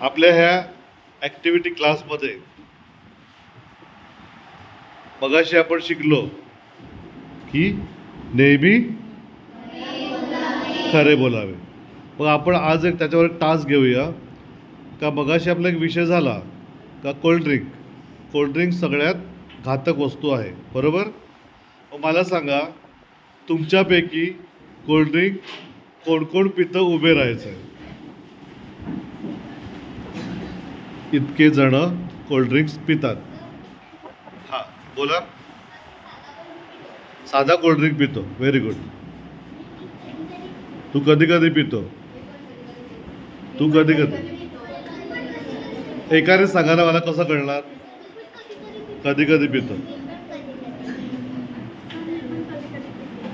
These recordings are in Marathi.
आपल्या ह्या ॲक्टिव्हिटी क्लासमध्ये मगाशी आपण शिकलो की नेहमी खरे बोलावे. मग आपण आज त्याच्यावर एक टास्क घेऊया का. मगाशी आपला एक विषय झाला का कोल्ड्रिंक सगळ्यात घातक वस्तू आहे, बरोबर. मग मला सांगा, तुमच्यापैकी कोल्ड्रिंक कोण कोण पितं उभे राहायचं आहे. इतके जण कोल्ड्रिंक्स पितात. हां बोला. साधा कोल्ड्रिंक पितो, व्हेरी गुड. तू कधी कधी पितो. तू कधी कधी एकाने सांगा ना मला, कसं कळणार. कधी कधी पितो,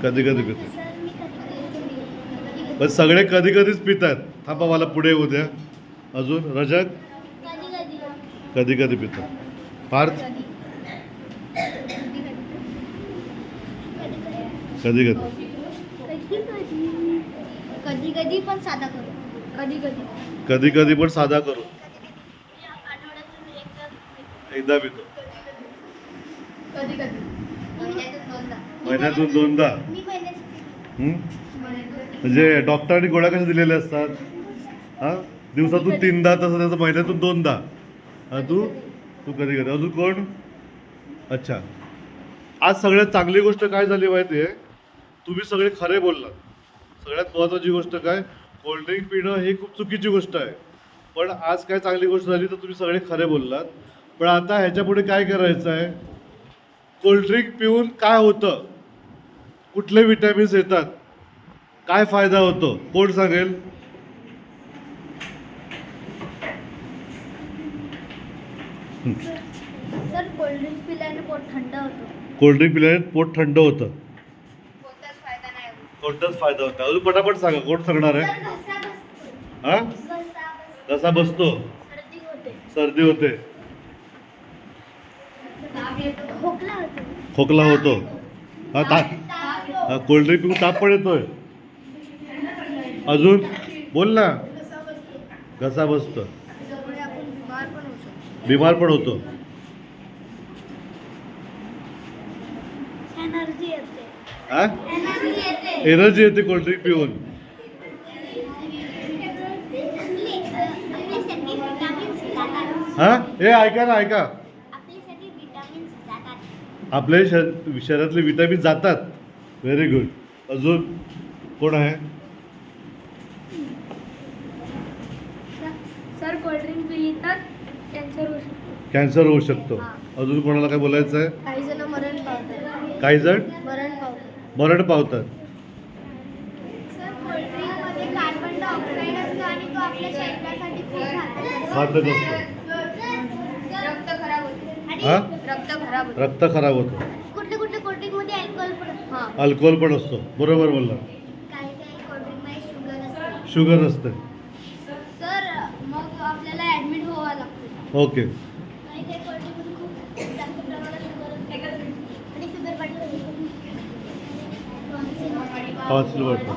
कधी कधी पितो. पण सगळे कधी कधीच पितात. थांबा मला पुढे येऊ द्या. अजून रजक कधी कधी पितो. पार्थ कधी कधी. कधी कधी पण साधा करू. कधी कधी कधी कधी पण साधा करू. एकदा पितो. कधी कधी महिन्यातून दोनदा. म्हणजे डॉक्टरांनी गोळ्या कशा दिलेल्या असतात. हां दिवसातून 3दा, तसं त्याचं महिन्यातून 2दा. हां तू कधी कधी. अजून कोण. अच्छा, आज सगळ्यात चांगली गोष्ट काय झाली माहिती आहे. तुम्ही सगळे खरे बोललात. सगळ्यात महत्त्वाची गोष्ट काय, कोल्ड्रिंक पिणं हे खूप चुकीची गोष्ट आहे. पण आज काय चांगली गोष्ट झाली तर तुम्ही सगळे खरे बोललात. पण आता ह्याच्यापुढे काय करायचं आहे. कोल्ड्रिंक पिऊन काय होतं, कुठले विटॅमिन्स येतात, काय फायदा होतो, कोण सांगेल. सर कोल्ड्रिंक पिल्याने पोट थंड होतं. कोल्ड्रिंक पिल्याने पोट थंड होतं. कोणताच फायदा नाही होत. कोणताच फायदा होता. अजून पटापट सांगा, कोण सांगणार आहे. हा कसा बसतो. सर्दी होते. खोकला होतो. हा ताप. कोल्ड्रिंक पिऊन ताप पण येतोय. अजून बोल ना. घसा बसतो. बिमार पण होतो. हा एनर्जी येते कोल्ड्रिंक पिऊन. हा हे ऐका ना, ऐका. आपल्या शरीरातले विटॅमिन जातात. Very good. अजून कोण आहे. सर कोल्ड्रिंक पिली तर कॅन्सर होऊ शकतो. अजून कोणाला काय बोलायचं आहे. काही जण मरण पावतात. काही जण मरण पावतात. सर कोल्ड्रिंकमध्ये कार्बन डायऑक्साईड असतो आणि तो आपल्या शरीरासाठी खूप घातक असतो. रक्त खराब होते. हा रक्त खराब होते. कुठले कोल्ड्रिंकमध्ये अल्कोहोल पण अल्कोहोल पण असतो. बरोबर बोलला. काही कोल्ड्रिंकमध्ये शुगर असते. सर मग आपल्याला ऍडमिट व्हावं लागतं. ओके. काही कोल्ड्रिंकमध्ये खूप जास्त प्रमाणात शुगर असते आणि शुगर वाढली. टॉन्सिल वाढतं.